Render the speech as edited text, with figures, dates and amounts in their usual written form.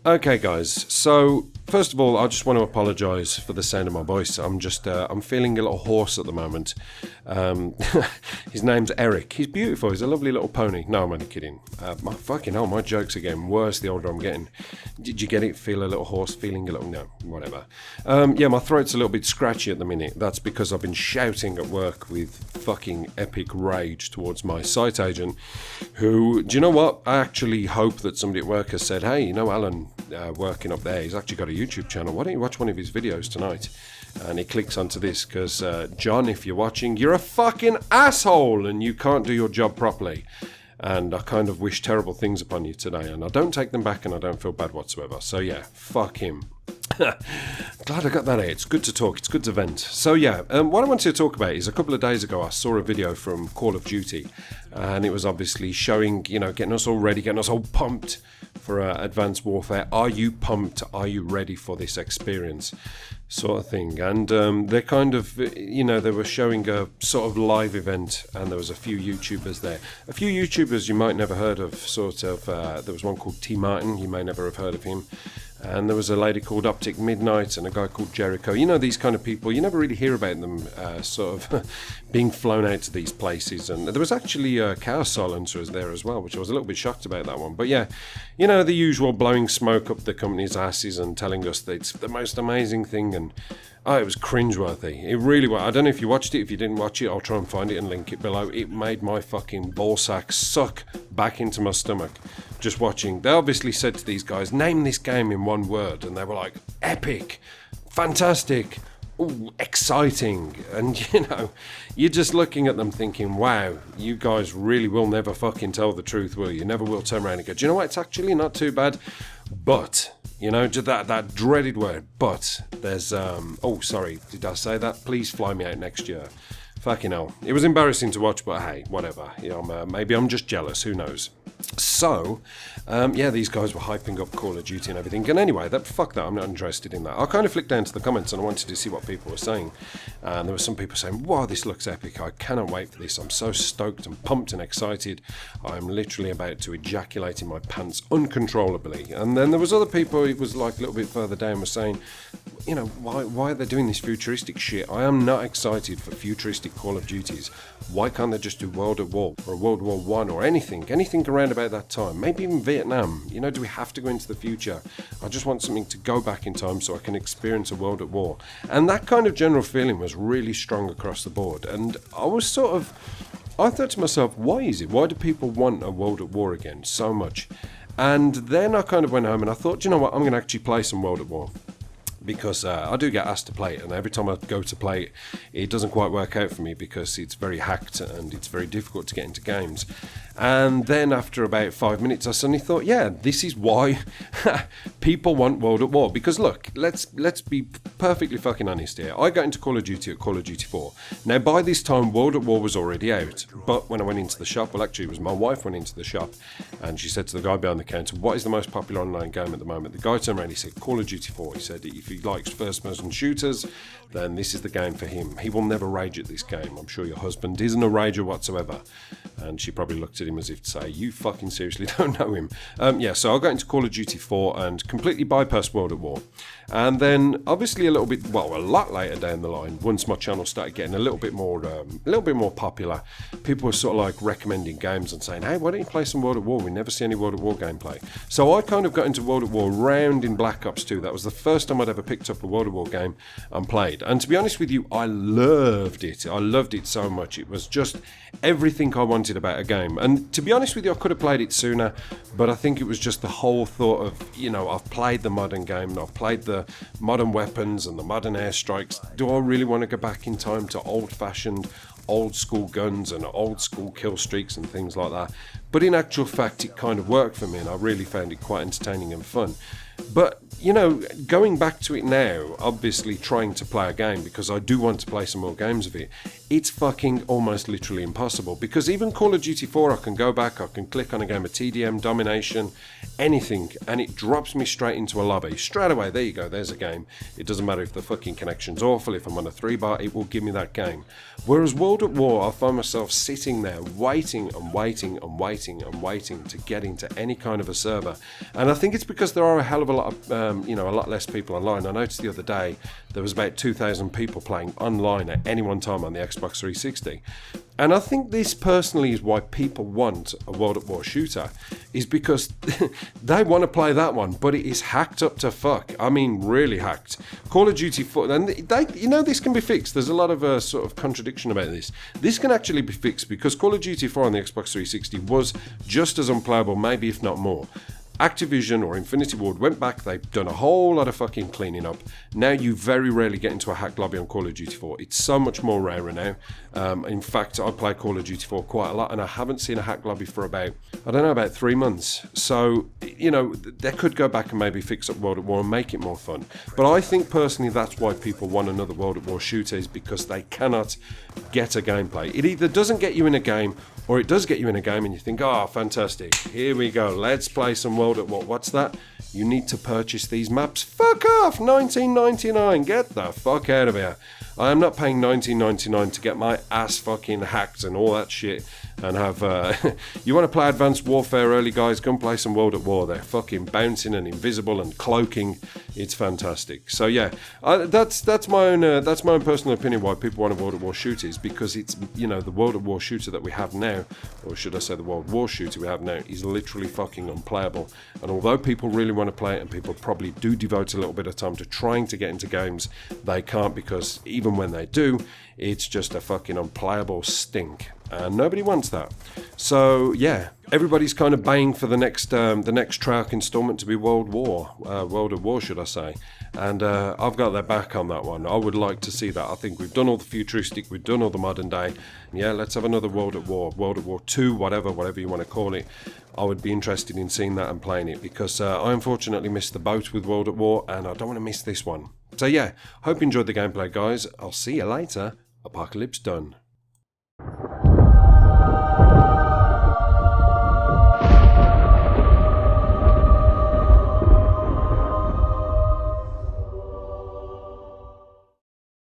Okay, guys. So, first of all, I just want to apologise for the sound of my voice. I'm feeling a little hoarse at the moment. His name's Eric. He's beautiful. He's a lovely little pony. No, I'm only kidding. My jokes are getting worse the older I'm getting. Did you get it? Feel a little hoarse? Feeling a little... No, whatever. My throat's a little bit scratchy at the minute. That's because I've been shouting at work with fucking epic rage towards my site agent, who, do you know what? I actually hope that somebody at work has said, hey, you know, Alan, working up there, he's actually got a YouTube channel. Why don't you watch one of his videos tonight? And he clicks onto this because, John, if you're watching, you're a fucking asshole and you can't do your job properly. And I kind of wish terrible things upon you today, and I don't take them back and I don't feel bad whatsoever. So yeah, fuck him. Glad I got that out. It's good to talk. It's good to vent. So yeah, what I wanted to talk about is a couple of days ago I saw a video from Call of Duty, and it was obviously showing, getting us all ready, getting us all pumped for Advanced Warfare. Are you pumped? Are you ready for this experience? Sort of thing. And they're kind of, they were showing a sort of live event, and there was a few YouTubers there. A few YouTubers you might never heard of, there was one called T. Martin, you may never have heard of him. And there was a lady called Optic Midnight and a guy called Jericho. These kind of people, you never really hear about them being flown out to these places. And there was actually Chaos Silencers there as well, which I was a little bit shocked about that one. But yeah, the usual blowing smoke up the company's asses and telling us that it's the most amazing thing. And it was cringeworthy. It really was. I don't know if you watched it. If you didn't watch it, I'll try and find it and link it below. It made my fucking ballsack suck back into my stomach just watching. They obviously said to these guys, name this game in one word. And they were like, epic, fantastic, ooh, exciting. And, you're just looking at them thinking, wow, you guys really will never fucking tell the truth, will you? Never will turn around and go, do you know what? It's actually not too bad. But... just that dreaded word, but there's, sorry, did I say that? Please fly me out next year. Fucking hell. It was embarrassing to watch, but hey, whatever. Maybe I'm just jealous, who knows? So, these guys were hyping up Call of Duty and everything. And anyway, fuck that, I'm not interested in that. I kind of flicked down to the comments and I wanted to see what people were saying. And there were some people saying, wow, this looks epic. I cannot wait for this. I'm so stoked and pumped and excited. I'm literally about to ejaculate in my pants uncontrollably. And then there was other people, it was like a little bit further down, were saying, why are they doing this futuristic shit? I am not excited for futuristic Call of Duties. Why can't they just do World at War or World War One or anything around about that time? Maybe even Vietnam. Do we have to go into the future? I just want something to go back in time so I can experience a World at War. And that kind of general feeling was really strong across the board. And I thought to myself, why is it? Why do people want a World at War again so much? And then I kind of went home and I thought, you know what, I'm going to actually play some World at War. Because I do get asked to play it, and every time I go to play it, it doesn't quite work out for me because it's very hacked and it's very difficult to get into games. And then after about 5 minutes, I suddenly thought, yeah, this is why people want World at War. Because look, let's be perfectly fucking honest here. I got into Call of Duty at Call of Duty 4. Now, by this time, World at War was already out. But when I went into the shop, well, actually, it was my wife went into the shop, and she said to the guy behind the counter, what is the most popular online game at the moment? The guy turned around, he said, Call of Duty 4. He said, if he likes first-person shooters, then this is the game for him. He will never rage at this game. I'm sure your husband isn't a rager whatsoever. And she probably looked at him as if to say, you fucking seriously don't know him. So I got into Call of Duty 4 and completely bypassed World at War. And then, obviously, a lot later down the line, once my channel started getting a little bit more popular, people were sort of like recommending games and saying, hey, why don't you play some World at War? We never see any World at War gameplay. So I kind of got into World at War round in Black Ops 2. That was the first time I'd ever picked up a World at War game and played. And to be honest with you, I loved it. I loved it so much. It was just everything I wanted about a game. And to be honest with you, I could have played it sooner, but I think it was just the whole thought of, I've played the modern game and I've played the modern weapons and the modern airstrikes. Do I really want to go back in time to old-fashioned, old-school guns and old-school kill streaks and things like that? But in actual fact, it kind of worked for me and I really found it quite entertaining and fun. But, going back to it now, obviously trying to play a game, because I do want to play some more games of it, it's fucking almost literally impossible. Because even Call of Duty 4, I can go back, I can click on a game of TDM, Domination, anything, and it drops me straight into a lobby. Straight away, there you go, there's a game. It doesn't matter if the fucking connection's awful, if I'm on a 3-bar, it will give me that game. Whereas World at War, I find myself sitting there waiting to get into any kind of a server. And I think it's because there are a hell of of a lot of a lot less people online. I noticed the other day there was about 2,000 people playing online at any one time on the Xbox 360. And I think this personally is why people want a World at War shooter, is because they want to play that one, but it is hacked up to fuck. I mean, really hacked. Call of Duty 4, and this can be fixed. There's a lot of sort of contradiction about this. This can actually be fixed because Call of Duty 4 on the Xbox 360 was just as unplayable, maybe if not more. Activision or Infinity Ward went back, they've done a whole lot of fucking cleaning up. Now you very rarely get into a hacked lobby on Call of Duty 4. It's so much more rarer now. In fact, I play Call of Duty 4 quite a lot and I haven't seen a hacked lobby for about 3 months. So, they could go back and maybe fix up World at War and make it more fun. But I think personally that's why people want another World at War shooter, is because they cannot get a gameplay. It either doesn't get you in a game, or it does get you in a game and you think, oh, fantastic, here we go, let's play some World at War. What's that? You need to purchase these maps. Fuck off! $19.99. Get the fuck out of here. I am not paying $19.99 to get my ass fucking hacked and all that shit and have... you want to play Advanced Warfare early, guys? Go and play some World at War. They're fucking bouncing and invisible and cloaking. It's fantastic. So yeah, that's my own personal opinion why people want a World at War shooter, is because it's, the World at War shooter that we have now, or should I say the World War shooter we have now, is literally fucking unplayable. And although people really want to play it, and people probably do devote a little bit of time to trying to get into games, they can't, because even when they do, it's just a fucking unplayable stink, and nobody wants that. So yeah, everybody's kind of baying for the next Treyarch installment to be World at War, should I say? And I've got their back on that one. I would like to see that. I think we've done all the futuristic, we've done all the modern day. Yeah, let's have another World at War 2, whatever you want to call it. I would be interested in seeing that and playing it, because I unfortunately missed the boat with World at War, and I don't want to miss this one. So yeah, hope you enjoyed the gameplay, guys. I'll see you later. Apocalypse done.